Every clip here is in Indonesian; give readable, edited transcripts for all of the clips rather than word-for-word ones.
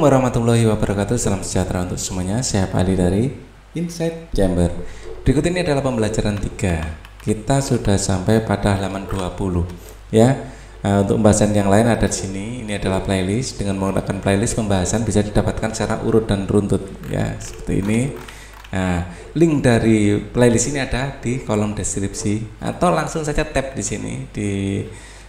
warahmatullahi wabarakatuh. Salam sejahtera untuk semuanya. Saya Pak Ali dari Inside Chamber. Berikut ini adalah pembelajaran 3. Kita sudah sampai pada halaman 20 ya. Untuk pembahasan yang lain ada di sini. Ini adalah playlist. Dengan menggunakan playlist pembahasan bisa didapatkan secara urut dan runtut ya, seperti ini. Nah, link dari playlist ini ada di kolom deskripsi atau langsung saja tap di sini di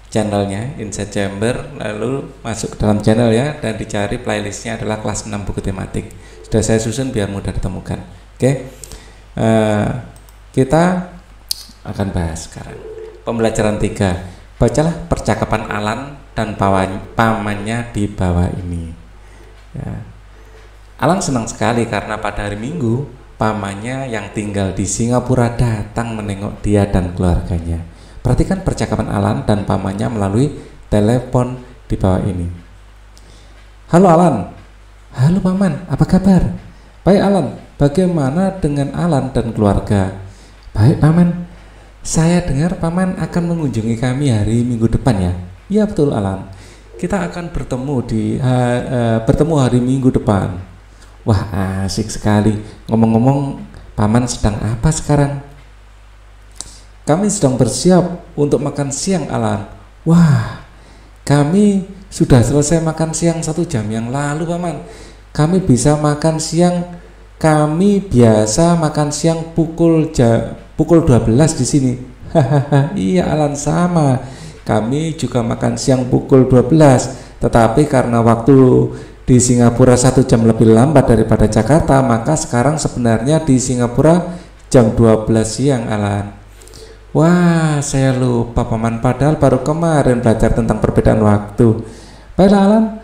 channelnya Inside Chamber, lalu masuk ke dalam channel ya, dan dicari playlistnya adalah kelas 6 buku tematik. Sudah saya susun biar mudah ditemukan. Oke, kita akan bahas sekarang pembelajaran 3. Bacalah percakapan Alan dan pamannya di bawah ini ya. Alan senang sekali karena pada hari Minggu pamannya yang tinggal di Singapura datang menengok dia dan keluarganya. Perhatikan percakapan Alan dan pamannya melalui telepon di bawah ini. Halo Alan. Halo paman, apa kabar? Baik Alan, bagaimana dengan Alan dan keluarga? Baik paman, saya dengar paman akan mengunjungi kami hari Minggu depan ya? Iya betul Alan, kita akan bertemu hari Minggu depan. Wah asik sekali. Ngomong-ngomong, paman sedang apa sekarang? Kami sedang bersiap untuk makan siang Alan. Wah, kami sudah selesai makan siang 1 jam yang lalu paman. Kami bisa makan siang, kami biasa makan siang pukul 12 di sini. Hahaha, iya Alan sama. Kami juga makan siang pukul 12. Tetapi karena waktu di Singapura 1 jam lebih lambat daripada Jakarta, maka sekarang sebenarnya di Singapura jam 12 siang Alan. Wah, saya lupa paman, padahal baru kemarin belajar tentang perbedaan waktu. Baiklah Alan,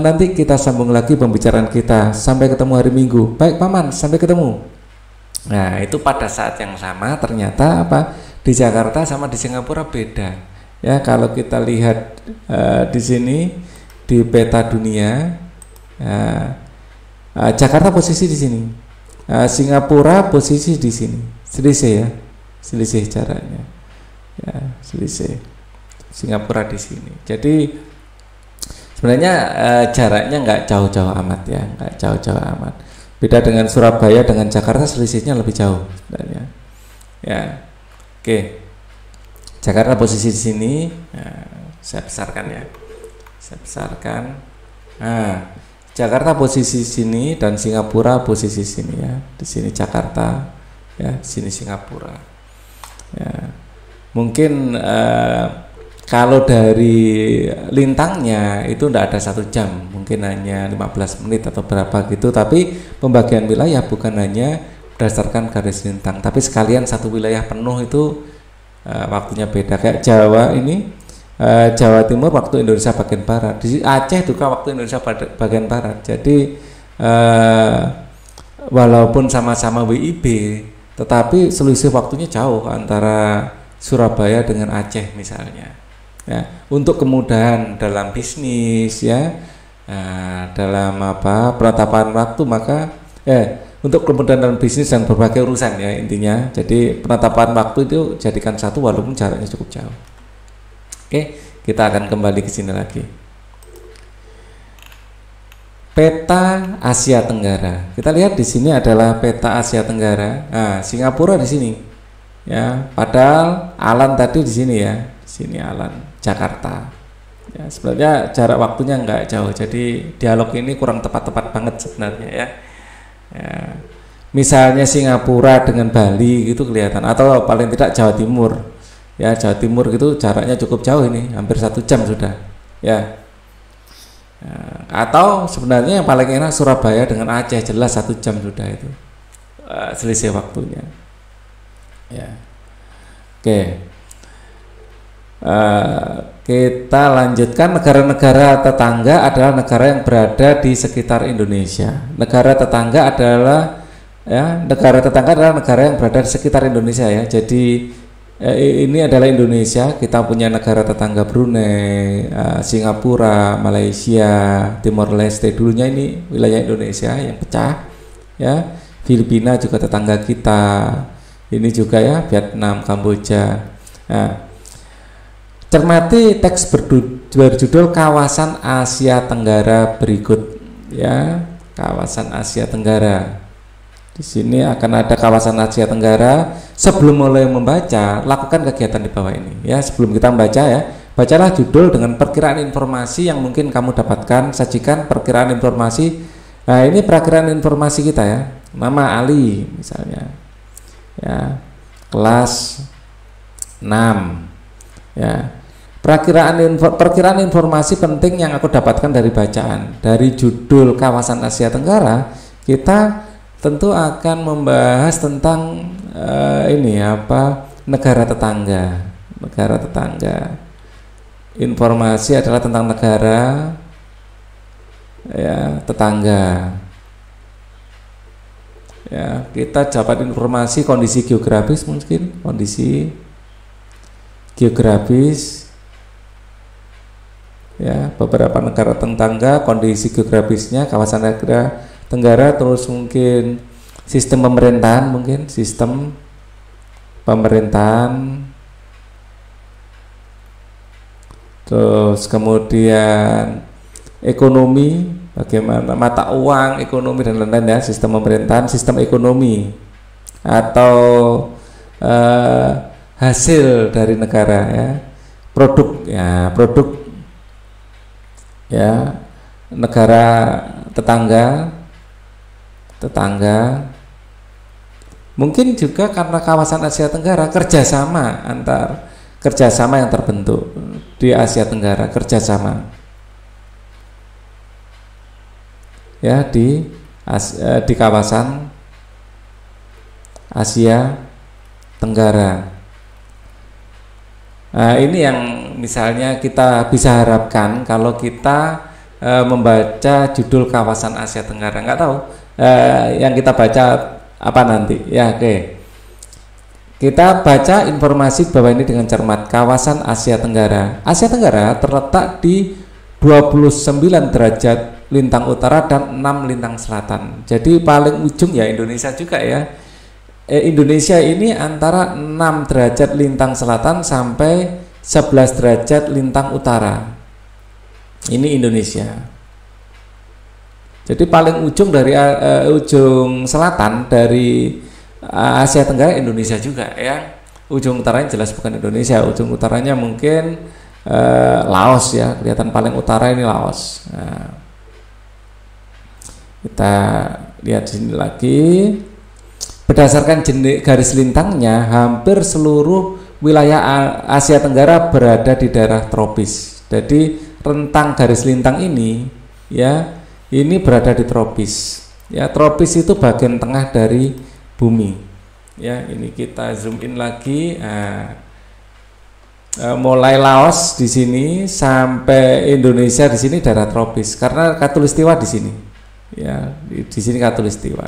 nanti kita sambung lagi pembicaraan kita. Sampai ketemu hari Minggu. Baik paman, sampai ketemu. Nah, itu pada saat yang sama ternyata apa? Di Jakarta sama di Singapura beda. Ya, kalau kita lihat di sini di peta dunia, Jakarta posisi di sini, Singapura posisi di sini. Selisih ya. Selisih jaraknya ya, selisih Singapura di sini. Jadi sebenarnya jaraknya nggak jauh-jauh amat ya, nggak jauh-jauh amat. Beda dengan Surabaya dengan Jakarta, selisihnya lebih jauh sebenarnya ya. Oke, Jakarta posisi di sini. Nah, saya besarkan ya, saya besarkan. Nah, Jakarta posisi sini dan Singapura posisi sini ya. Di sini Jakarta ya, di sini Singapura. Ya, mungkin kalau dari lintangnya itu tidak ada 1 jam, mungkin hanya 15 menit atau berapa gitu. Tapi pembagian wilayah bukan hanya berdasarkan garis lintang, tapi sekalian satu wilayah penuh itu waktunya beda. Kayak Jawa ini, Jawa Timur waktu Indonesia bagian barat, di Aceh juga waktu Indonesia bagian barat. Jadi walaupun sama-sama WIB, tetapi selisih waktunya jauh antara Surabaya dengan Aceh misalnya ya. Untuk kemudahan dalam bisnis ya, dalam penetapan waktu, maka untuk kemudahan dalam bisnis dan berbagai urusan ya intinya. Jadi penetapan waktu itu jadikan satu walaupun jaraknya cukup jauh. Oke, kita akan kembali ke sini lagi. Peta Asia Tenggara. Kita lihat di sini adalah peta Asia Tenggara. Nah, Singapura di sini. Ya, padahal Alan tadi di sini ya. Di sini Alan, Jakarta. Ya, sebenarnya jarak waktunya nggak jauh. Jadi dialog ini kurang tepat-tepat banget sebenarnya ya. Ya. Misalnya Singapura dengan Bali gitu kelihatan, atau paling tidak Jawa Timur. Ya, Jawa Timur gitu jaraknya cukup jauh ini, hampir 1 jam sudah. Ya. Atau sebenarnya yang paling enak Surabaya dengan Aceh, jelas 1 jam sudah itu selisih waktunya ya. Oke, kita lanjutkan. Negara-negara tetangga adalah negara yang berada di sekitar Indonesia. Negara tetangga adalah negara yang berada di sekitar Indonesia ya. Jadi ini adalah Indonesia, kita punya negara tetangga Brunei, Singapura, Malaysia, Timor Leste. Dulunya ini wilayah Indonesia yang pecah ya. Filipina juga tetangga kita. Ini juga ya, Vietnam, Kamboja. Nah, cermati teks berjudul Kawasan Asia Tenggara berikut ya, kawasan Asia Tenggara. Di sini akan ada kawasan Asia Tenggara. Sebelum mulai membaca, lakukan kegiatan di bawah ini ya. Sebelum kita membaca ya, bacalah judul dengan perkiraan informasi yang mungkin kamu dapatkan. Sajikan perkiraan informasi. Nah, ini perkiraan informasi kita ya. Nama Ali misalnya. Ya. Kelas 6. Ya. Perkiraan informasi penting yang aku dapatkan dari bacaan. Dari judul kawasan Asia Tenggara, kita tentu akan membahas tentang negara tetangga. Negara tetangga. Informasi adalah tentang negara ya, tetangga. Ya, kita dapat informasi kondisi geografis, mungkin kondisi geografis ya, beberapa negara tetangga, kondisi geografisnya, kawasan negara Tenggara, terus mungkin sistem pemerintahan, terus kemudian ekonomi, bagaimana mata uang, ekonomi dan lain-lain ya, sistem pemerintahan, sistem ekonomi atau hasil dari negara ya, produk ya, negara tetangga, mungkin juga karena kawasan Asia Tenggara, kerjasama yang terbentuk di Asia Tenggara, kerjasama ya di kawasan Asia Tenggara. Nah, ini yang misalnya kita bisa harapkan kalau kita membaca judul kawasan Asia Tenggara. Nggak tahu yang kita baca apa nanti ya. Oke, kita baca informasi bawah ini dengan cermat. Kawasan Asia Tenggara. Asia Tenggara terletak di 29 derajat lintang utara dan 6 lintang selatan. Jadi paling ujung ya Indonesia juga ya. Indonesia ini antara 6 derajat lintang selatan sampai 11 derajat lintang utara. Ini Indonesia. Jadi paling ujung dari ujung selatan dari Asia Tenggara Indonesia juga ya. Ujung utaranya jelas bukan Indonesia, ujung utaranya mungkin Laos ya, kelihatan paling utara ini Laos. Nah, kita lihat sini lagi. Berdasarkan garis lintangnya, hampir seluruh wilayah Asia Tenggara berada di daerah tropis. Jadi rentang garis lintang ini ya, ini berada di tropis. Ya, tropis itu bagian tengah dari bumi. Ya, ini kita zoom in lagi. Mulai Laos di sini sampai Indonesia di sini daerah tropis karena Khatulistiwa di sini. Ya, di sini Khatulistiwa.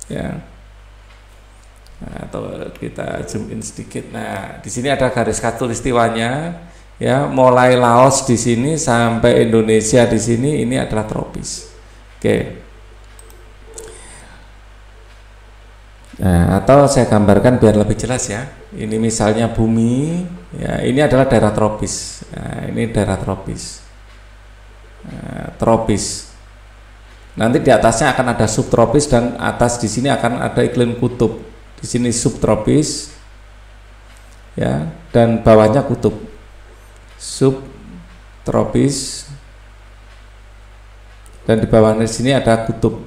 Ya. Nah, atau kita zoom in sedikit. Nah, di sini ada garis Khatulistiwanya. Ya, mulai Laos di sini sampai Indonesia di sini ini adalah tropis. Oke. Nah, atau saya gambarkan biar lebih jelas ya. Ini misalnya bumi, ya ini adalah daerah tropis. Nah, ini daerah tropis. Nah, tropis. Nanti di atasnya akan ada subtropis dan atas di sini akan ada iklim kutub. Di sini subtropis, ya, dan bawahnya kutub. Subtropis dan di bawahnya sini ada kutub.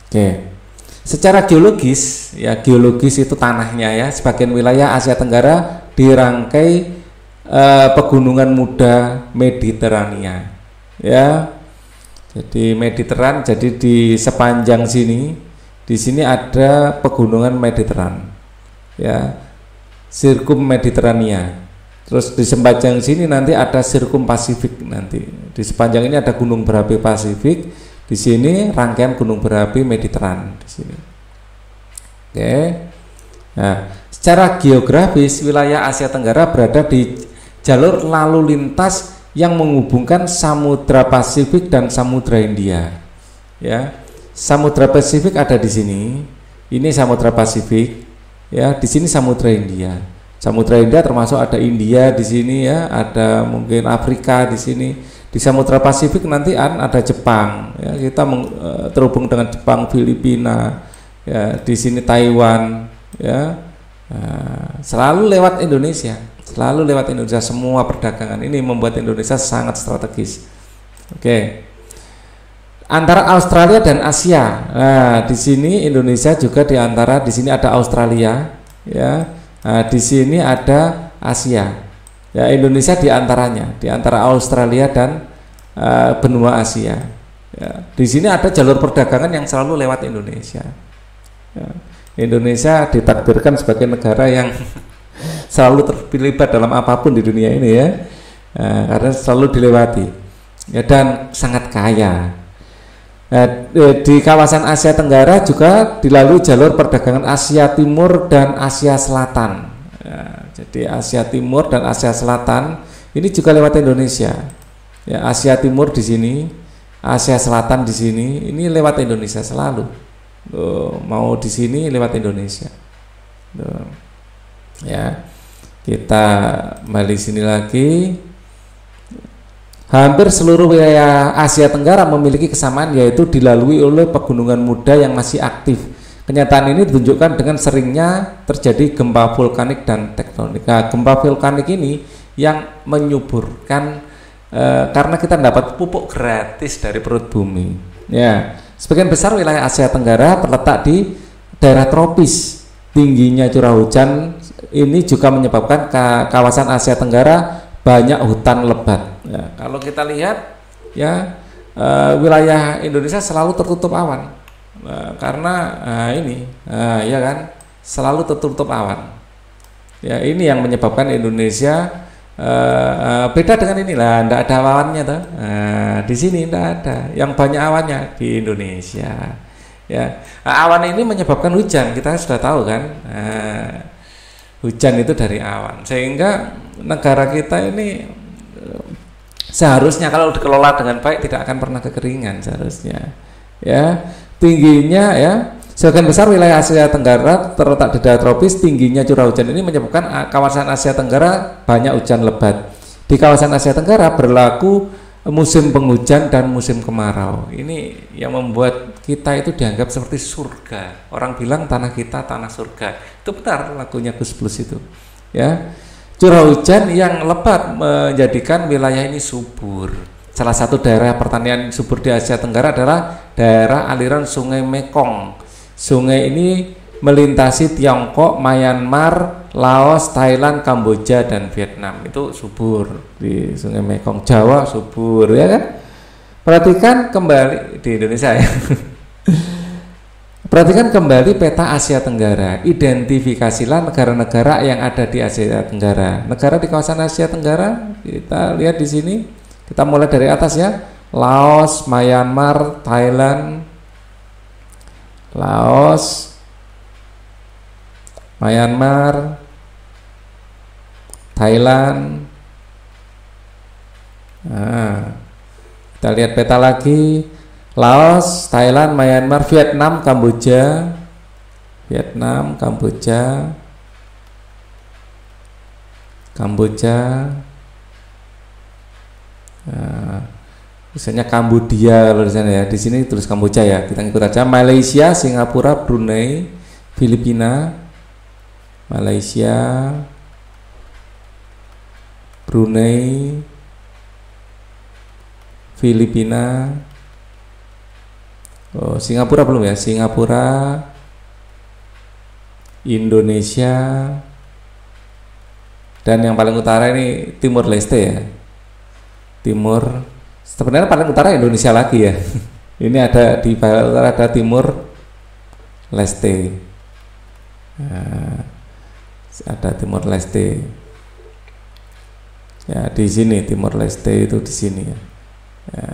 Oke. Secara geologis, ya geologis itu tanahnya ya, sebagian wilayah Asia Tenggara dirangkai pegunungan muda Mediterania. Ya. Jadi Mediteran, jadi di sepanjang sini, di sini ada pegunungan Mediteran. Ya. Sirkum Mediterania. Terus di sepanjang sini nanti ada Sirkum Pasifik nanti. Di sepanjang ini ada gunung berapi Pasifik. Di sini rangkaian gunung berapi Mediteran di sini. Oke. Nah, secara geografis wilayah Asia Tenggara berada di jalur lalu lintas yang menghubungkan Samudra Pasifik dan Samudra Hindia. Ya. Samudra Pasifik ada di sini. Ini Samudra Pasifik. Ya, di sini Samudra Hindia. Samudra Hindia termasuk ada India di sini ya, ada mungkin Afrika di sini. Di Samudra Pasifik nanti ada Jepang, ya, kita terhubung dengan Jepang, Filipina, ya, di sini Taiwan, ya, selalu lewat Indonesia, semua perdagangan ini membuat Indonesia sangat strategis. Oke. Antara Australia dan Asia, nah di sini Indonesia juga di sini ada Australia, ya, di sini ada Asia. Ya, Indonesia di antara Australia dan benua Asia. Ya, di sini ada jalur perdagangan yang selalu lewat Indonesia. Ya, Indonesia ditakdirkan sebagai negara yang selalu terlibat dalam apapun di dunia ini, ya, karena selalu dilewati, ya, dan sangat kaya. Nah, di kawasan Asia Tenggara juga dilalui jalur perdagangan Asia Timur dan Asia Selatan. Jadi Asia Timur dan Asia Selatan ini juga lewat Indonesia. Ya, Asia Timur di sini, Asia Selatan di sini, ini lewat Indonesia selalu. Mau di sini lewat Indonesia. Ya, kita kembali sini lagi. Hampir seluruh wilayah Asia Tenggara memiliki kesamaan, yaitu dilalui oleh pegunungan muda yang masih aktif. Kenyataan ini ditunjukkan dengan seringnya terjadi gempa vulkanik dan tektonik. Nah, gempa vulkanik ini yang menyuburkan karena kita dapat pupuk gratis dari perut bumi. Ya, sebagian besar wilayah Asia Tenggara terletak di daerah tropis. Tingginya curah hujan ini juga menyebabkan kawasan Asia Tenggara banyak hutan lebat. Ya, kalau kita lihat, ya, wilayah Indonesia selalu tertutup awan. Karena ya kan, selalu tertutup awan. Ya, ini yang menyebabkan Indonesia beda dengan inilah, tidak ada awannya tuh. Di sini tidak ada, yang banyak awannya di Indonesia. Ya, awan ini menyebabkan hujan, kita sudah tahu kan. Hujan itu dari awan, sehingga negara kita ini seharusnya kalau dikelola dengan baik tidak akan pernah kekeringan seharusnya. Ya, tingginya, ya, sebagian besar wilayah Asia Tenggara terletak di daerah tropis. Tingginya curah hujan ini menyebabkan kawasan Asia Tenggara banyak hujan lebat. Di kawasan Asia Tenggara berlaku musim penghujan dan musim kemarau. Ini yang membuat kita itu dianggap seperti surga. Orang bilang tanah kita tanah surga. Itu benar lagunya Gus Plus itu. Ya, curah hujan yang lebat menjadikan wilayah ini subur. Salah satu daerah pertanian subur di Asia Tenggara adalah daerah aliran Sungai Mekong. Sungai ini melintasi Tiongkok, Myanmar, Laos, Thailand, Kamboja, dan Vietnam. Itu subur di Sungai Mekong. Jawa subur, ya kan? Perhatikan kembali di Indonesia, ya. Perhatikan kembali peta Asia Tenggara. Identifikasilah negara-negara yang ada di Asia Tenggara. Negara di kawasan Asia Tenggara kita lihat di sini. Kita mulai dari atas, ya. Laos, Myanmar, Thailand, Laos, Myanmar, Thailand. Nah, kita lihat peta lagi. Laos, Thailand, Myanmar, Vietnam, Kamboja, Nah, misalnya Kambodia kalau di sana, ya. Di sini tulis Kamboja, ya. Kita ikut aja. Malaysia, Singapura, Brunei, Filipina, Malaysia, Brunei, Filipina. Oh, Singapura belum, ya. Singapura, Indonesia, dan yang paling utara ini Timur Leste, ya. Timur, sebenarnya paling utara Indonesia lagi, ya. Ini ada di bagian utara ada Timur Leste. Nah, ada Timur Leste. Ya, di sini Timur Leste itu di sini, ya. Ya.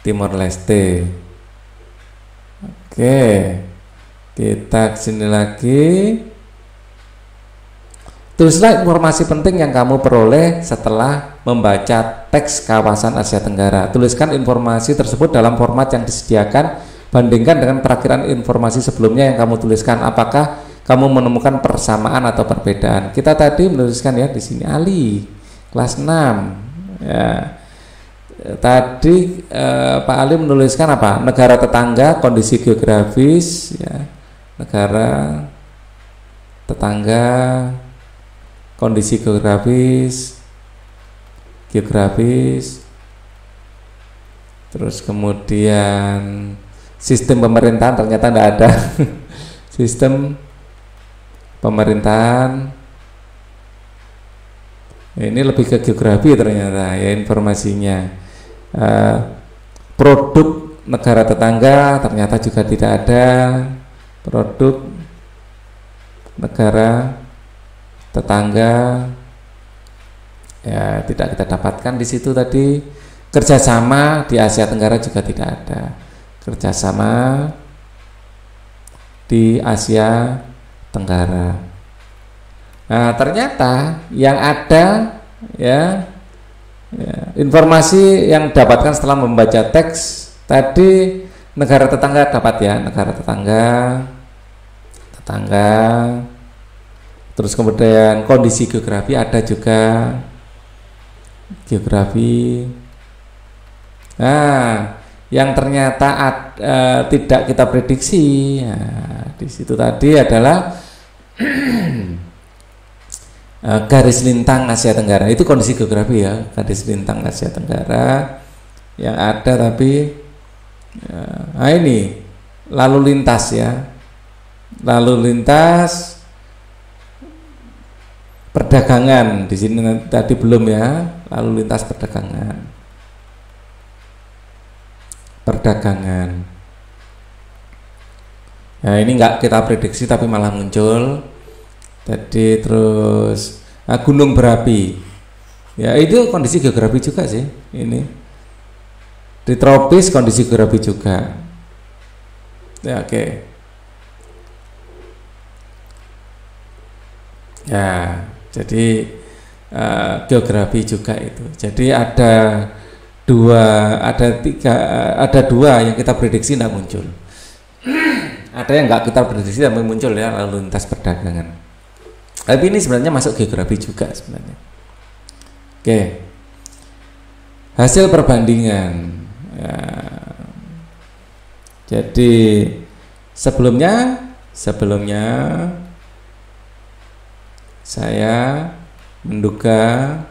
Timur Leste. Oke, kita kesini lagi. Tulislah informasi penting yang kamu peroleh setelah membaca teks kawasan Asia Tenggara. Tuliskan informasi tersebut dalam format yang disediakan. Bandingkan dengan perakhiran informasi sebelumnya yang kamu tuliskan. Apakah kamu menemukan persamaan atau perbedaan? Kita tadi menuliskan, ya, di sini Ali kelas 6. Ya. Tadi Pak Ali menuliskan apa? Negara tetangga, kondisi geografis, ya. Negara tetangga, kondisi geografis, terus kemudian sistem pemerintahan ternyata tidak ada. Sistem pemerintahan ini lebih ke geografi ternyata ya informasinya. Produk negara tetangga ternyata juga tidak ada. Produk negara tetangga ya tidak kita dapatkan di situ tadi. Kerjasama di Asia Tenggara juga tidak ada. Kerjasama di Asia Tenggara. Nah, ternyata yang ada ya informasi yang dapatkan setelah membaca teks tadi, negara tetangga dapat ya, negara tetangga, terus kemudian kondisi geografi ada juga, geografi. Nah, yang ternyata tidak kita prediksi ya, di situ tadi adalah garis lintang Asia Tenggara. Itu kondisi geografi ya, garis lintang Asia Tenggara yang ada. Tapi nah ini lalu lintas ya, lalu lintas perdagangan di sini tadi belum ya, lalu lintas perdagangan. Nah ini nggak kita prediksi tapi malah muncul. Jadi terus gunung berapi, ya itu kondisi geografi juga sih. Ini di tropis kondisi geografi juga. Ya oke. Ya jadi geografi juga itu. Jadi ada dua yang kita prediksi tidak muncul. Ada yang nggak kita prediksi tapi muncul ya, lalu lintas perdagangan. Tapi ini sebenarnya masuk geografi juga sebenarnya. Oke. Hasil perbandingan. Ya. Jadi sebelumnya saya menduga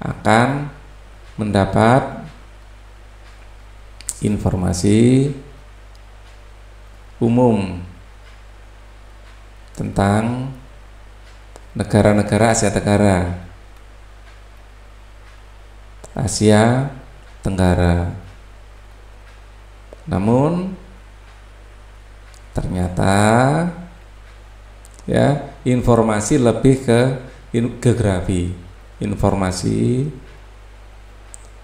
akan mendapat informasi umum tentang negara-negara Asia Tenggara. Namun ternyata ya informasi lebih ke geografi, informasi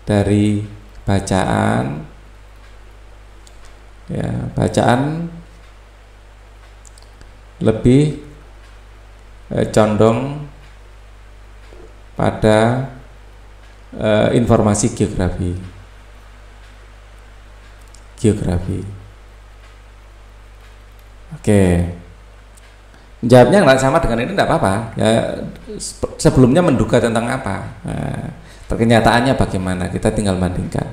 dari bacaan lebih condong pada informasi geografi. Oke. Jawabnya nggak sama dengan ini, tidak apa-apa. Ya, sebelumnya menduga tentang apa? Nah, kenyataannya bagaimana? Kita tinggal bandingkan.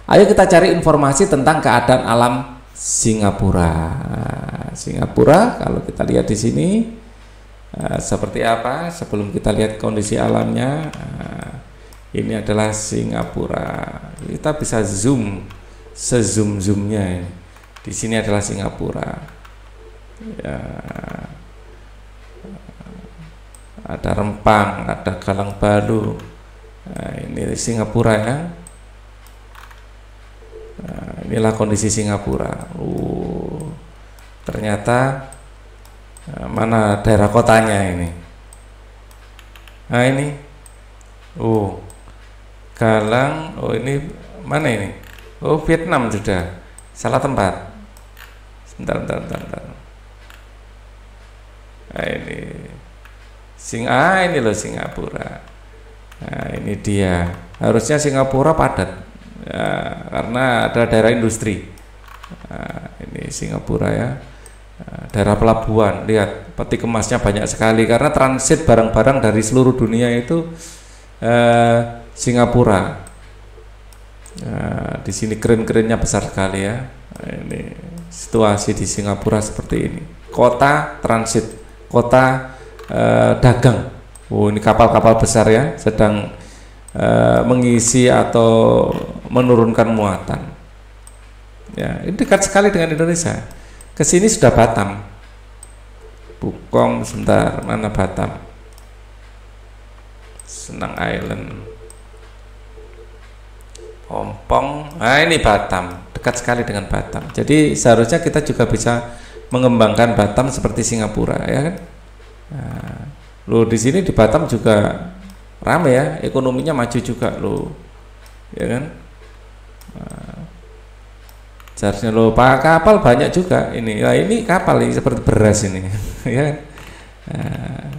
Ayo kita cari informasi tentang keadaan alam Singapura. Nah, Singapura kalau kita lihat di sini seperti apa? Sebelum kita lihat kondisi alamnya, ini adalah Singapura. Kita bisa zoom, se-zoom-zoomnya ini. Di sini adalah Singapura. Ya. Ada Rempang, ada Galang Balu. Nah, ini Singapura ya. Nah, inilah kondisi Singapura. Ternyata mana daerah kotanya ini? Nah ini. Galang. Ini mana ini? Vietnam sudah. Salah tempat. Sebentar. Nah, ini ini loh Singapura. Nah, ini dia. Harusnya Singapura padat ya, karena ada daerah industri. Nah, ini Singapura ya. Nah, daerah pelabuhan. Lihat, peti kemasnya banyak sekali karena transit barang-barang dari seluruh dunia itu Singapura. Nah, di sini keren-kerennya besar sekali ya. Nah, ini situasi di Singapura seperti ini. Kota transit, kota dagang. Oh, ini kapal-kapal besar ya, sedang mengisi atau menurunkan muatan. Ya, ini dekat sekali dengan Indonesia. Kesini sudah Batam. Bukong sebentar, mana Batam? Senang Island. Pompong, nah ini Batam, dekat sekali dengan Batam. Jadi seharusnya kita juga bisa mengembangkan Batam seperti Singapura, ya kan? Nah, lo di sini di Batam juga ramai ya, ekonominya maju juga lo, ya kan? Nah, seharusnya lo pak kapal banyak juga ini. Nah, ini kapal ini seperti beras ini, ya kan? Nah,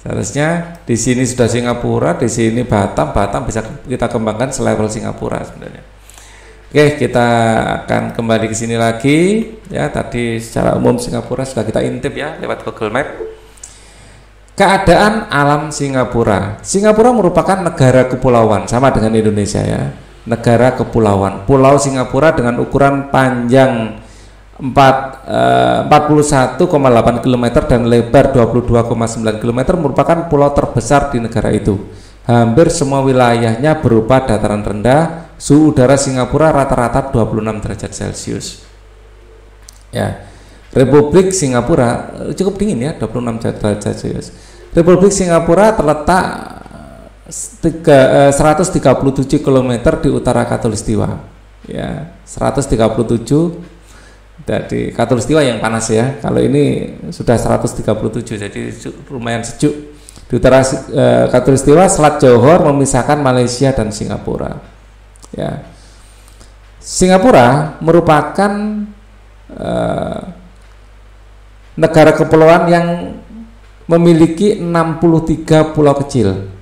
seharusnya di sini sudah Singapura, di sini Batam bisa kita kembangkan selevel Singapura sebenarnya. Oke, kita akan kembali ke sini lagi ya. Tadi secara umum Singapura sudah kita intip ya lewat Google Map. Keadaan alam Singapura. Singapura merupakan negara kepulauan sama dengan Indonesia ya. Negara kepulauan. Pulau Singapura dengan ukuran panjang 41,8 km dan lebar 22,9 km merupakan pulau terbesar di negara itu. Hampir semua wilayahnya berupa dataran rendah. Suhu udara Singapura rata-rata 26 derajat Celcius. Ya. Republik Singapura cukup dingin ya, 26 derajat Celcius. Republik Singapura terletak 137 km di utara Khatulistiwa. Ya, 137. Jadi Khatulistiwa yang panas ya. Kalau ini sudah 137, jadi lumayan sejuk. Di utara Khatulistiwa, Selat Johor memisahkan Malaysia dan Singapura. Ya, Singapura merupakan negara kepulauan yang memiliki 63 pulau kecil.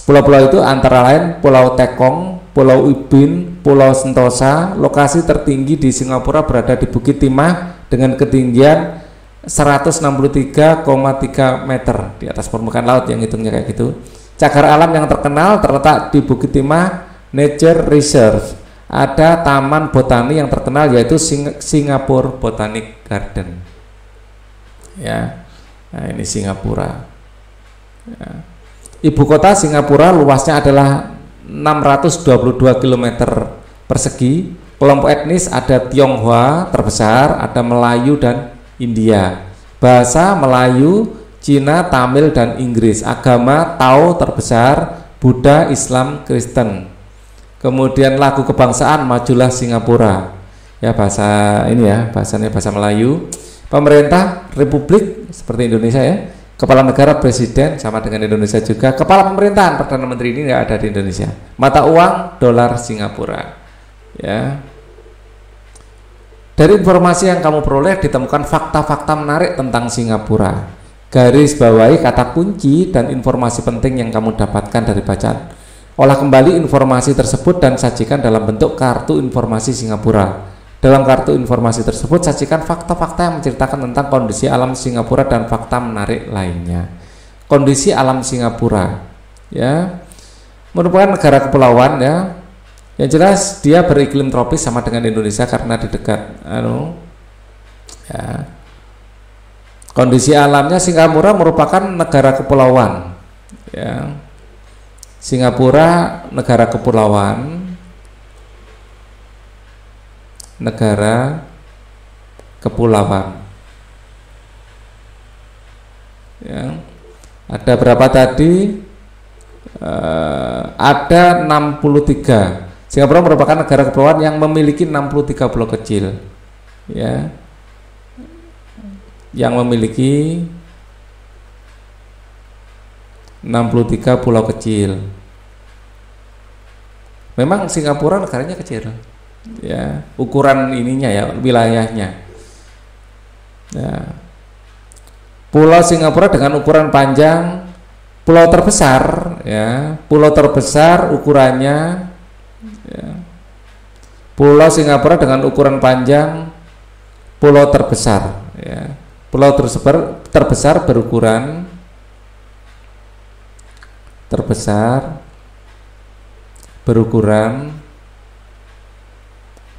Pulau-pulau itu antara lain Pulau Tekong, Pulau Ubin, Pulau Sentosa. Lokasi tertinggi di Singapura berada di Bukit Timah dengan ketinggian 163,3 meter di atas permukaan laut, yang hitungnya kayak gitu. Cagar alam yang terkenal terletak di Bukit Timah Nature Reserve. Ada taman botani yang terkenal yaitu Singapore Botanic Garden. Ya, nah ini Singapura. Ya. Ibu kota Singapura luasnya adalah 622 km persegi. Kelompok etnis ada Tionghoa terbesar, ada Melayu dan India. Bahasa Melayu, Cina, Tamil dan Inggris. Agama Tao terbesar, Buddha, Islam, Kristen. Kemudian lagu kebangsaan Majulah Singapura. Ya, bahasa ini ya, bahasanya bahasa Melayu. Pemerintah Republik seperti Indonesia ya. Kepala negara presiden sama dengan Indonesia juga. Kepala pemerintahan Perdana Menteri ini nggak ada di Indonesia. Mata uang dolar Singapura. Ya. Dari informasi yang kamu peroleh ditemukan fakta-fakta menarik tentang Singapura. Garis bawahi kata kunci dan informasi penting yang kamu dapatkan dari bacaan. Olah kembali informasi tersebut dan sajikan dalam bentuk kartu informasi Singapura. Dalam kartu informasi tersebut sajikan fakta-fakta yang menceritakan tentang kondisi alam Singapura dan fakta menarik lainnya. Kondisi alam Singapura, ya, merupakan negara kepulauan ya. Yang jelas dia beriklim tropis sama dengan Indonesia karena di dekat ya. Kondisi alamnya Singapura merupakan negara kepulauan. Ya. Singapura negara kepulauan. Negara kepulauan. Ya. Ada berapa tadi? Ada 63. Singapura merupakan negara kepulauan yang memiliki 63 pulau kecil. Ya. Yang memiliki 63 pulau kecil. Memang Singapura negaranya kecil. Ya, ukuran ininya ya, wilayahnya. Ya. Pulau Singapura dengan ukuran panjang, pulau terbesar, ya, pulau terbesar ukurannya. Ya. Pulau Singapura dengan ukuran panjang, pulau terbesar. Ya. Pulau terbesar berukuran terbesar berukuran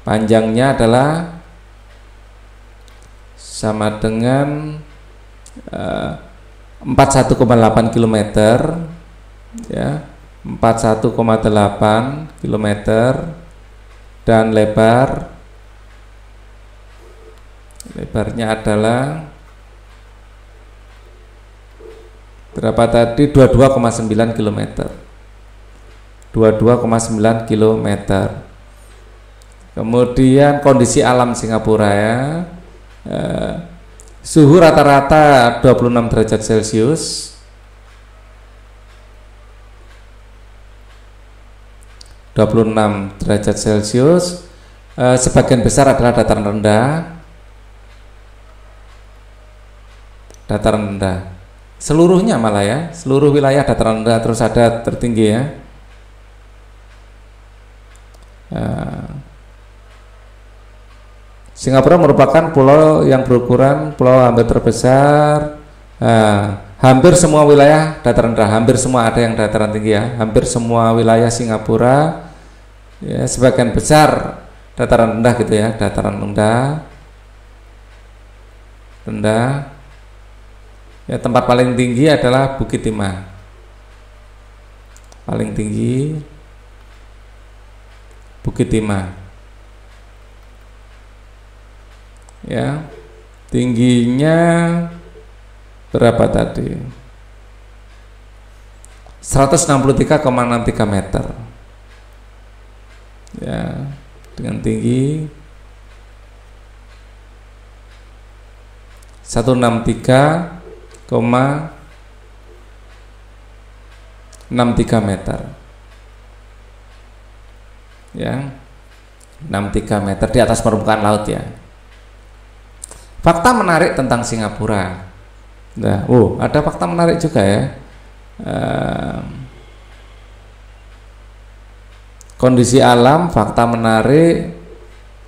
panjangnya adalah sama dengan 41,8 km ya, 41,8 km, dan lebarnya adalah berapa tadi, 22,9 km. 22,9 km. Kemudian kondisi alam Singapura ya, suhu rata-rata 26 derajat Celcius, 26 derajat Celcius. Sebagian besar adalah dataran rendah, seluruhnya malah ya, seluruh wilayah dataran rendah, terus ada tertinggi ya. Singapura merupakan pulau yang berukuran pulau hampir terbesar. Hampir semua wilayah dataran rendah, hampir semua, ada yang dataran tinggi ya. Hampir semua wilayah Singapura ya, sebagian besar dataran rendah gitu ya, dataran rendah. Ya, tempat paling tinggi adalah Bukit Timah. Paling tinggi Bukit Timah. Ya, tingginya berapa tadi? 163,63 meter. Ya, dengan tinggi 163,63 meter. Ya, 63 meter di atas permukaan laut ya. Fakta menarik tentang Singapura. Nah, ada fakta menarik juga ya. Kondisi alam, fakta menarik.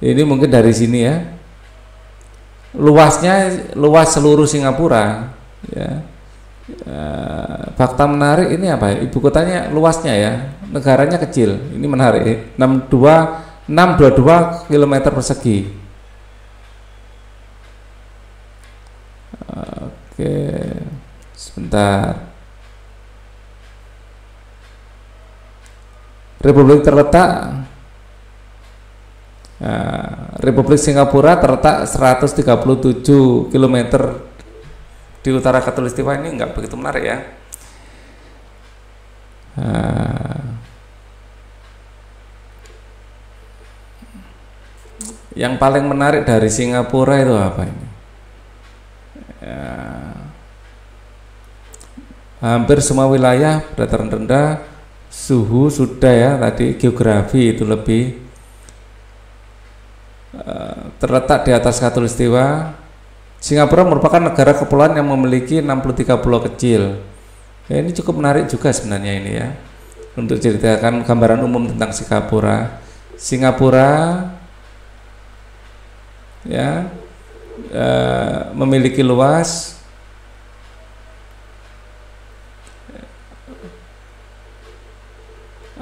Ini mungkin dari sini ya. Luas seluruh Singapura. Ya. Fakta menarik ini apa? Ibu kotanya luasnya ya. Negaranya kecil. Ini menarik. 622 km persegi. Oke, sebentar. Republik Singapura terletak 137 km di utara Khatulistiwa. Ini enggak begitu menarik ya. Yang paling menarik dari Singapura itu apa ini? Hampir semua wilayah dataran rendah, suhu sudah ya, tadi geografi itu lebih terletak di atas Khatulistiwa. Singapura merupakan negara kepulauan yang memiliki 63 pulau kecil. Ya, ini cukup menarik juga sebenarnya ini ya, untuk ceritakan gambaran umum tentang Singapura. Ya, memiliki luas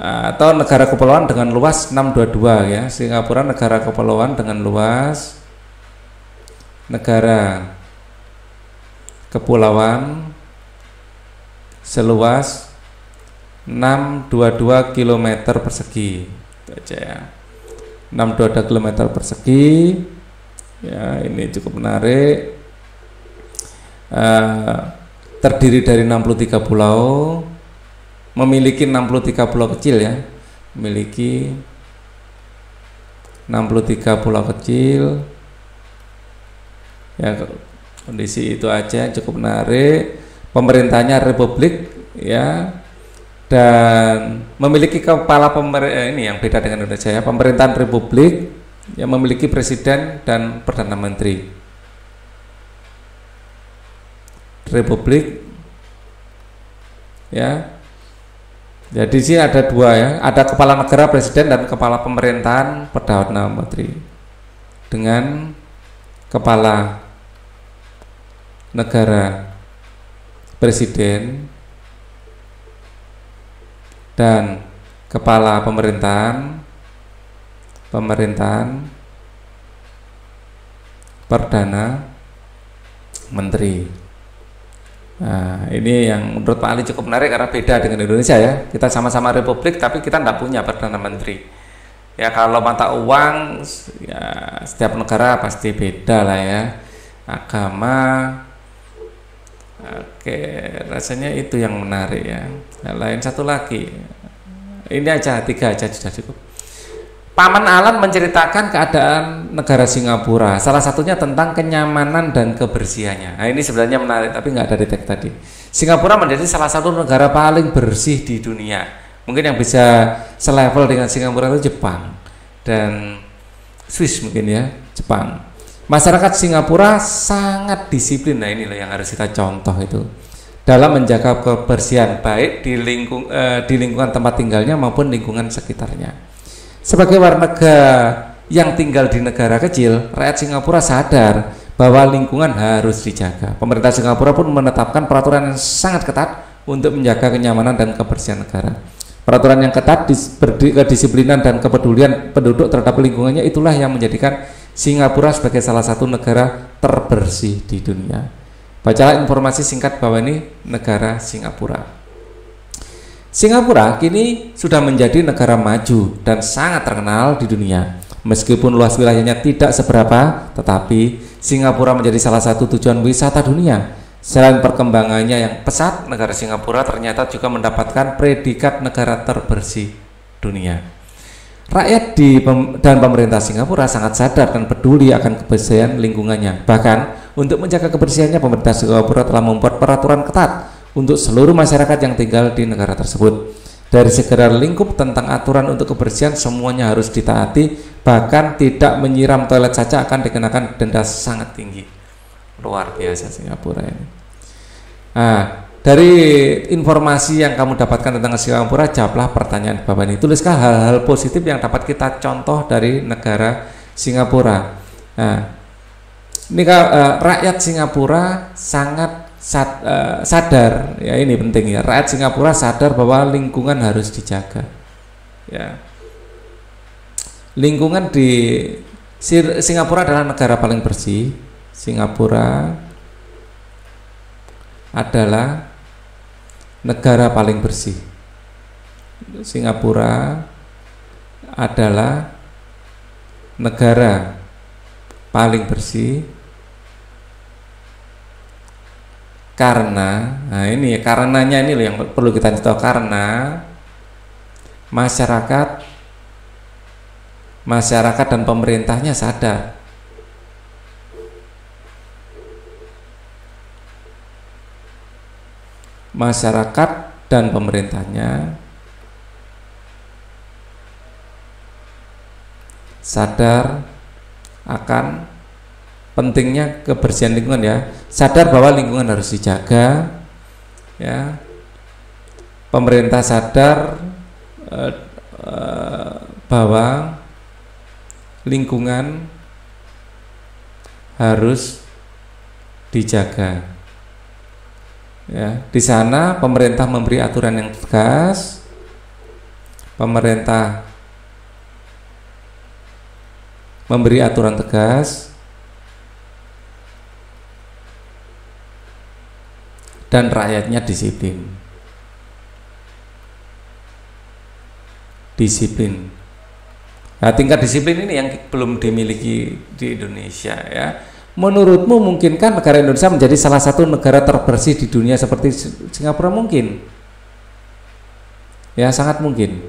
atau negara kepulauan dengan luas 622 ya. Singapura negara kepulauan dengan luas negara kepulauan seluas 622 km persegi. Itu aja ya. 622 km persegi. Ya, ini cukup menarik. Terdiri dari 63 pulau, memiliki 63 pulau kecil ya, memiliki 63 pulau kecil. Ya, kondisi itu aja cukup menarik. Pemerintahnya republik ya, dan memiliki kepala ini yang beda dengan Indonesia ya, pemerintahan republik yang memiliki presiden dan perdana menteri. Republik ya. Jadi sini ada dua ya, ada kepala negara presiden dan kepala pemerintahan perdana menteri. Dengan kepala negara presiden dan kepala pemerintahan Perdana Menteri. Nah, ini yang menurut Pak Ali cukup menarik karena beda dengan Indonesia ya. Kita sama-sama republik tapi kita tidak punya Perdana Menteri. Ya kalau mata uang ya setiap negara pasti beda lah ya. Agama, oke, rasanya itu yang menarik ya. Nah, lain satu lagi. Ini aja, 3 aja sudah cukup. Paman Alan menceritakan keadaan negara Singapura, salah satunya tentang kenyamanan dan kebersihannya. Nah ini sebenarnya menarik, tapi nggak ada di tag tadi. Singapura menjadi salah satu negara paling bersih di dunia. Mungkin yang bisa selevel dengan Singapura itu Jepang dan Swiss mungkin ya, Jepang. Masyarakat Singapura sangat disiplin. Nah ini loh yang harus kita contoh itu dalam menjaga kebersihan baik di lingkungan tempat tinggalnya maupun lingkungan sekitarnya. Sebagai warga yang tinggal di negara kecil, rakyat Singapura sadar bahwa lingkungan harus dijaga. Pemerintah Singapura pun menetapkan peraturan yang sangat ketat untuk menjaga kenyamanan dan kebersihan negara. Peraturan yang ketat, kedisiplinan dan kepedulian penduduk terhadap lingkungannya itulah yang menjadikan Singapura sebagai salah satu negara terbersih di dunia. Bacalah informasi singkat bahwa ini negara Singapura. Singapura kini sudah menjadi negara maju dan sangat terkenal di dunia. Meskipun luas wilayahnya tidak seberapa, tetapi Singapura menjadi salah satu tujuan wisata dunia. Selain perkembangannya yang pesat, negara Singapura ternyata juga mendapatkan predikat negara terbersih dunia. Rakyat dan pemerintah Singapura sangat sadar dan peduli akan kebersihan lingkungannya. Bahkan untuk menjaga kebersihannya, pemerintah Singapura telah membuat peraturan ketat untuk seluruh masyarakat yang tinggal di negara tersebut. Dari segala lingkup tentang aturan untuk kebersihan semuanya harus ditaati, bahkan tidak menyiram toilet saja akan dikenakan denda sangat tinggi. Luar biasa Singapura ini. Nah, dari informasi yang kamu dapatkan tentang Singapura, jawablah pertanyaan di bawah ini. Tuliskan hal-hal positif yang dapat kita contoh dari negara Singapura. Nah, ini rakyat Singapura sangat sadar ya, ini penting ya, rakyat Singapura sadar bahwa lingkungan harus dijaga ya. Lingkungan di Singapura adalah negara paling bersih. Singapura adalah negara paling bersih. Singapura adalah negara paling bersih karena, nah ini karenanya ini loh yang perlu kita tahu, karena masyarakat dan pemerintahnya sadar akan pentingnya kebersihan lingkungan ya, sadar bahwa lingkungan harus dijaga ya. Pemerintah sadar bahwa lingkungan harus dijaga ya. Di sana pemerintah memberi aturan yang tegas, dan rakyatnya disiplin. Nah, tingkat disiplin ini yang belum dimiliki di Indonesia ya. Menurutmu mungkinkah negara Indonesia menjadi salah satu negara terbersih di dunia seperti Singapura? Mungkin ya, sangat mungkin.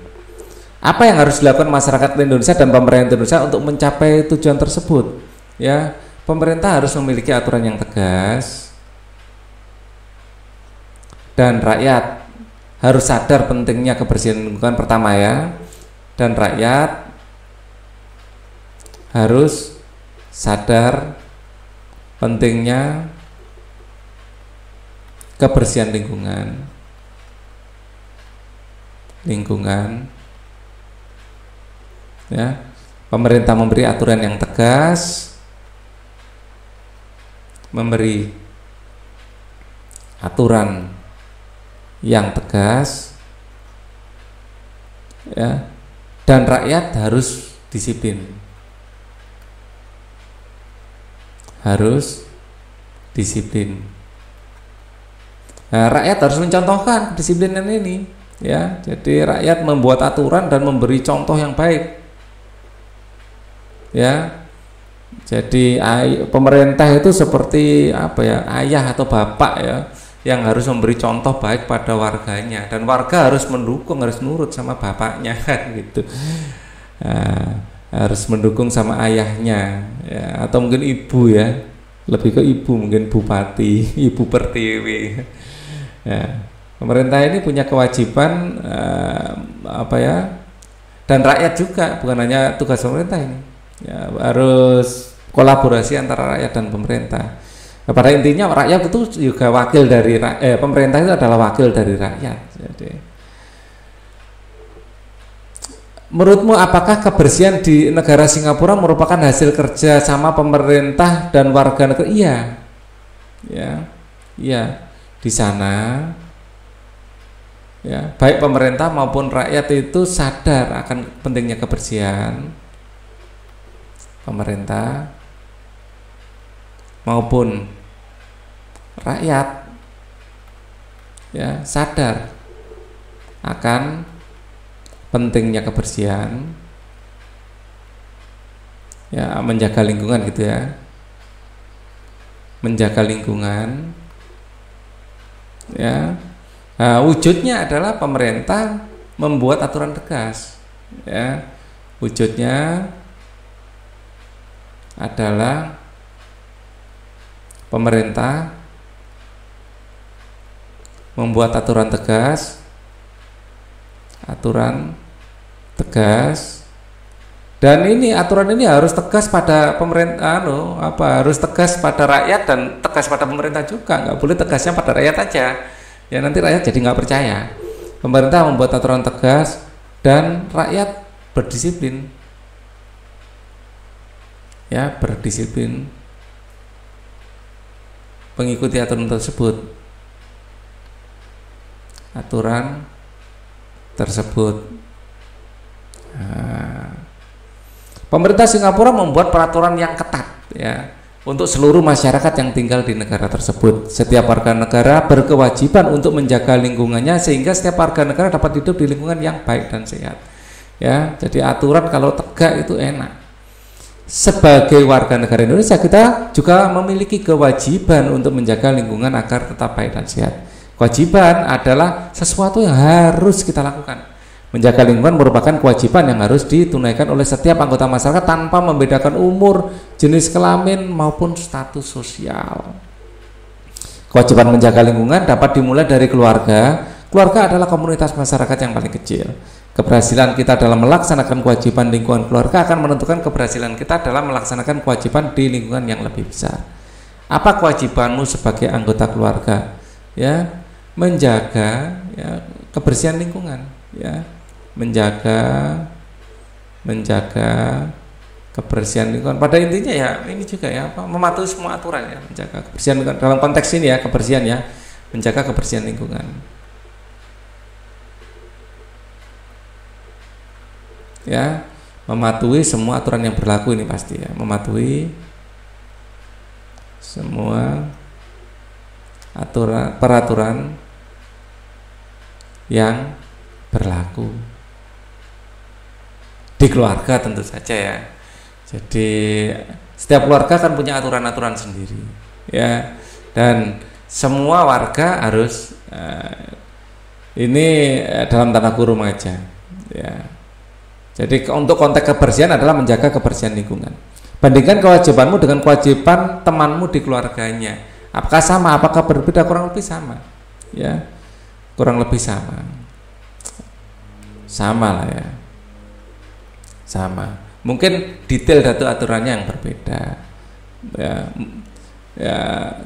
Apa yang harus dilakukan masyarakat Indonesia dan pemerintah Indonesia untuk mencapai tujuan tersebut ya? Pemerintah harus memiliki aturan yang tegas, dan rakyat harus sadar pentingnya kebersihan lingkungan pertama ya, dan rakyat harus sadar pentingnya kebersihan lingkungan ya. Pemerintah memberi aturan yang tegas, ya, dan rakyat harus disiplin, harus disiplin. Nah, rakyat harus mencontohkan kedisiplinan ini, ya. Jadi rakyat membuat aturan dan memberi contoh yang baik, ya. Jadi pemerintah itu seperti apa ya, ayah atau bapak ya, yang harus memberi contoh baik pada warganya, dan warga harus mendukung, harus nurut sama bapaknya kan gitu. Nah, harus mendukung sama ayahnya, ya, atau mungkin ibu ya, lebih ke ibu, mungkin bupati, ibu pertiwi. Ya, pemerintah ini punya kewajiban apa ya, dan rakyat juga, bukan hanya tugas pemerintah ini, ya, harus kolaborasi antara rakyat dan pemerintah. Nah, pada intinya rakyat itu juga wakil dari pemerintah itu adalah wakil dari rakyat. Jadi, menurutmu apakah kebersihan di negara Singapura merupakan hasil kerja sama pemerintah dan warga negara? Iya, ya, iya. Di sana, ya, baik pemerintah maupun rakyat itu sadar akan pentingnya kebersihan. Pemerintah maupun rakyat, ya, sadar akan pentingnya kebersihan, ya, menjaga lingkungan gitu ya, menjaga lingkungan. Ya, nah, wujudnya adalah pemerintah membuat aturan tegas. Ya, wujudnya adalah pemerintah membuat aturan tegas, dan ini aturan ini harus tegas pada pemerintah, harus tegas pada rakyat dan tegas pada pemerintah juga, nggak boleh tegasnya pada rakyat aja, ya nanti rakyat jadi nggak percaya. Pemerintah membuat aturan tegas dan rakyat berdisiplin, ya, berdisiplin mengikuti aturan tersebut. Nah, pemerintah Singapura membuat peraturan yang ketat, ya, untuk seluruh masyarakat yang tinggal di negara tersebut. Setiap warga negara berkewajiban untuk menjaga lingkungannya sehingga setiap warga negara dapat hidup di lingkungan yang baik dan sehat. Ya, jadi aturan kalau tegak itu enak. Sebagai warga negara Indonesia, kita juga memiliki kewajiban untuk menjaga lingkungan agar tetap baik dan sehat. Kewajiban adalah sesuatu yang harus kita lakukan. Menjaga lingkungan merupakan kewajiban yang harus ditunaikan oleh setiap anggota masyarakat tanpa membedakan umur, jenis kelamin maupun status sosial. Kewajiban menjaga lingkungan dapat dimulai dari keluarga. Keluarga adalah komunitas masyarakat yang paling kecil. Keberhasilan kita dalam melaksanakan kewajiban lingkungan keluarga akan menentukan keberhasilan kita dalam melaksanakan kewajiban di lingkungan yang lebih besar. Apa kewajibanmu sebagai anggota keluarga? Ya, menjaga, ya, kebersihan lingkungan, ya, menjaga kebersihan lingkungan. Pada intinya ya ini juga ya, mematuhi semua aturan, ya, menjaga kebersihan lingkungan. Dalam konteks ini ya, kebersihan, ya, menjaga kebersihan lingkungan. Ya, mematuhi semua aturan yang berlaku ini pasti, ya, mematuhi semua peraturan yang berlaku di keluarga tentu saja, ya. Jadi setiap keluarga kan punya aturan-aturan sendiri, ya, dan semua warga harus ini dalam tanda kurung aja, ya. Jadi untuk konteks kebersihan adalah menjaga kebersihan lingkungan. Bandingkan kewajibanmu dengan kewajiban temanmu di keluarganya. Apakah sama? Apakah berbeda? Kurang lebih sama, ya, kurang lebih sama. Sama lah, ya, sama. Mungkin detail datu aturannya yang berbeda, ya, ya,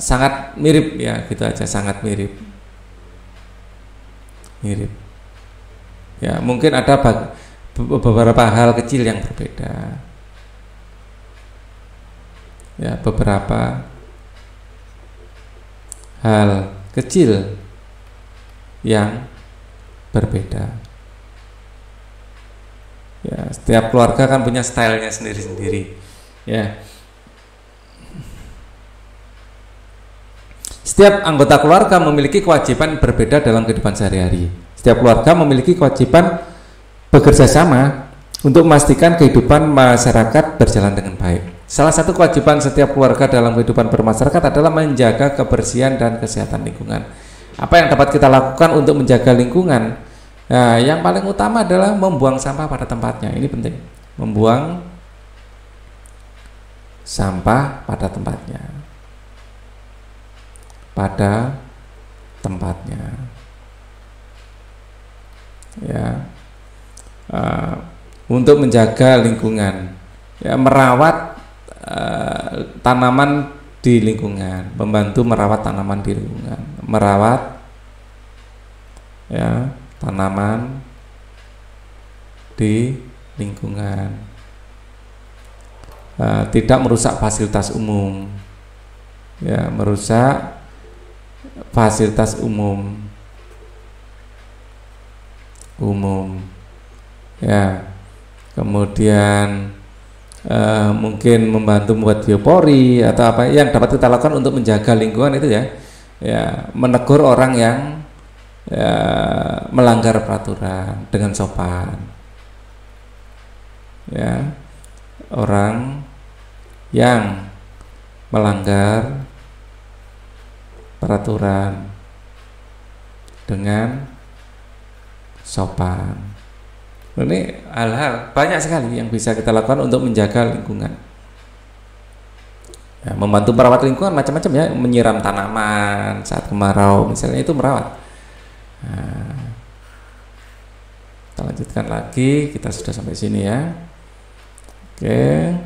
sangat mirip, ya, gitu aja, sangat mirip, ya. Mungkin ada beberapa hal kecil yang berbeda, ya, beberapa hal kecil yang berbeda. Ya, setiap keluarga kan punya stylenya sendiri-sendiri. Ya. Setiap anggota keluarga memiliki kewajiban berbeda dalam kehidupan sehari-hari. Setiap keluarga memiliki kewajiban bekerja sama untuk memastikan kehidupan masyarakat berjalan dengan baik. Salah satu kewajiban setiap keluarga dalam kehidupan bermasyarakat adalah menjaga kebersihan dan kesehatan lingkungan. Apa yang dapat kita lakukan untuk menjaga lingkungan? Nah, yang paling utama adalah membuang sampah pada tempatnya. Ini penting. Membuang sampah pada tempatnya. Pada tempatnya. Ya. Untuk menjaga lingkungan. Ya, merawat tanaman di lingkungan, membantu merawat tanaman di lingkungan, merawat ya tanaman di lingkungan, tidak merusak fasilitas umum, ya merusak fasilitas umum, ya kemudian mungkin membantu membuat biopori atau apa yang dapat kita lakukan untuk menjaga lingkungan itu ya menegur orang yang melanggar peraturan dengan sopan, ya orang yang melanggar peraturan dengan sopan. Ini hal-hal banyak sekali yang bisa kita lakukan untuk menjaga lingkungan. Ya, membantu merawat lingkungan macam-macam ya, menyiram tanaman saat kemarau misalnya, itu merawat. Nah, kita lanjutkan lagi, kita sudah sampai sini ya. Oke.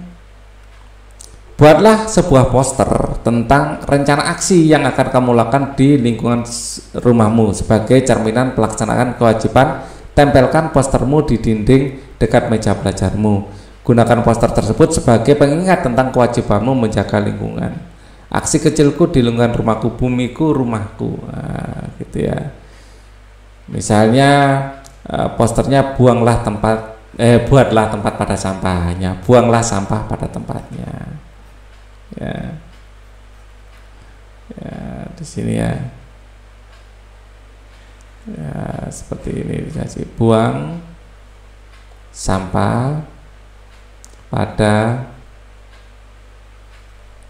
Buatlah sebuah poster tentang rencana aksi yang akan kamu lakukan di lingkungan rumahmu sebagai cerminan pelaksanaan kewajiban. Tempelkan postermu di dinding dekat meja belajarmu. Gunakan poster tersebut sebagai pengingat tentang kewajibanmu menjaga lingkungan. Aksi kecilku di lingkungan rumahku, bumiku, rumahku. Nah, gitu ya. Misalnya posternya buatlah tempat pada sampahnya, buanglah sampah pada tempatnya. Ya, di sini ya. Ya, seperti ini dikasih, buang sampah pada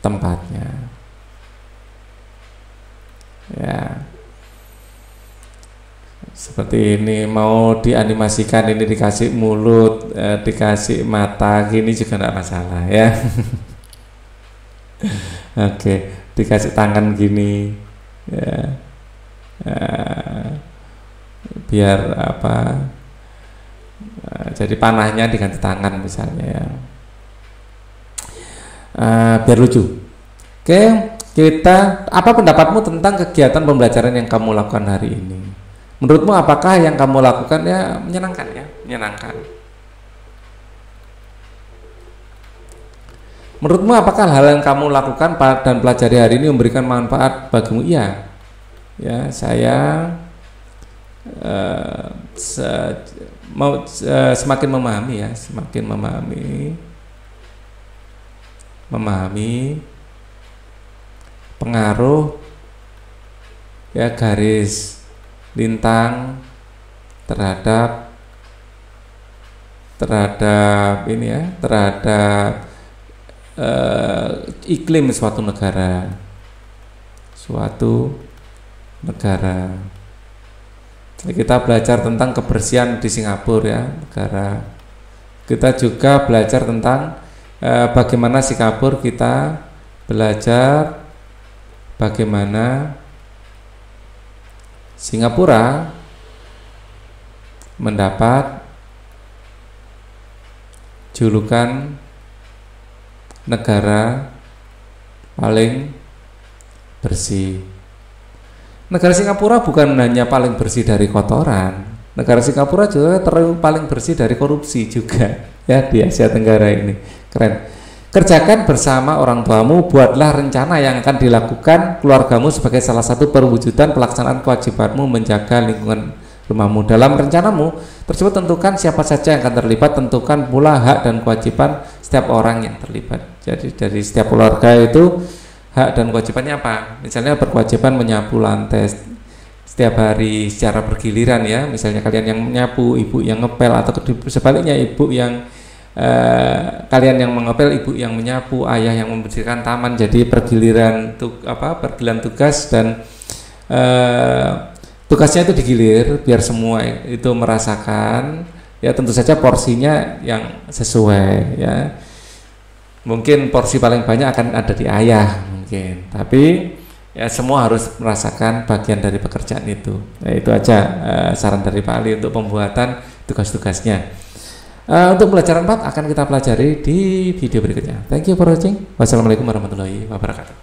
tempatnya. Ya, seperti ini. Mau dianimasikan, ini dikasih mulut, dikasih mata, gini juga tidak masalah ya. Oke, dikasih tangan gini, ya. Biar apa, jadi panahnya diganti tangan misalnya ya, biar lucu. Oke, kita, apa pendapatmu tentang kegiatan pembelajaran yang kamu lakukan hari ini? Menurutmu apakah yang kamu lakukan ya menyenangkan ya, menyenangkan? Menurutmu apakah hal yang kamu lakukan dan pelajari hari ini memberikan manfaat bagimu? Iya ya, saya semakin memahami ya, semakin memahami pengaruh ya garis lintang terhadap ini ya, terhadap iklim suatu negara. Kita belajar tentang kebersihan di Singapura ya, negara. Kita juga belajar tentang bagaimana Singapura, kita belajar bagaimana Singapura mendapat julukan negara paling bersih. Negara Singapura bukan hanya paling bersih dari kotoran, negara Singapura juga paling bersih dari korupsi juga ya di Asia Tenggara ini. Keren. Kerjakan bersama orang tuamu, buatlah rencana yang akan dilakukan keluargamu sebagai salah satu perwujudan pelaksanaan kewajibanmu menjaga lingkungan rumahmu. Dalam rencanamu tersebut tentukan siapa saja yang akan terlibat, tentukan pula hak dan kewajiban setiap orang yang terlibat. Jadi dari setiap keluarga itu hak dan kewajibannya apa? Misalnya berkewajiban menyapu lantai setiap hari secara bergiliran ya. Misalnya kalian yang menyapu, ibu yang ngepel, atau sebaliknya ibu yang kalian yang mengepel, ibu yang menyapu, ayah yang membersihkan taman. Jadi pergiliran pergiliran tugas, dan tugasnya itu digilir biar semua itu merasakan ya. Tentu saja porsinya yang sesuai ya. Mungkin porsi paling banyak akan ada di ayah mungkin, tapi ya semua harus merasakan bagian dari pekerjaan itu. Nah, itu aja saran dari Pak Ali untuk pembuatan tugas-tugasnya. Untuk pelajaran 4 akan kita pelajari di video berikutnya. Thank you for watching. Wassalamualaikum warahmatullahi wabarakatuh.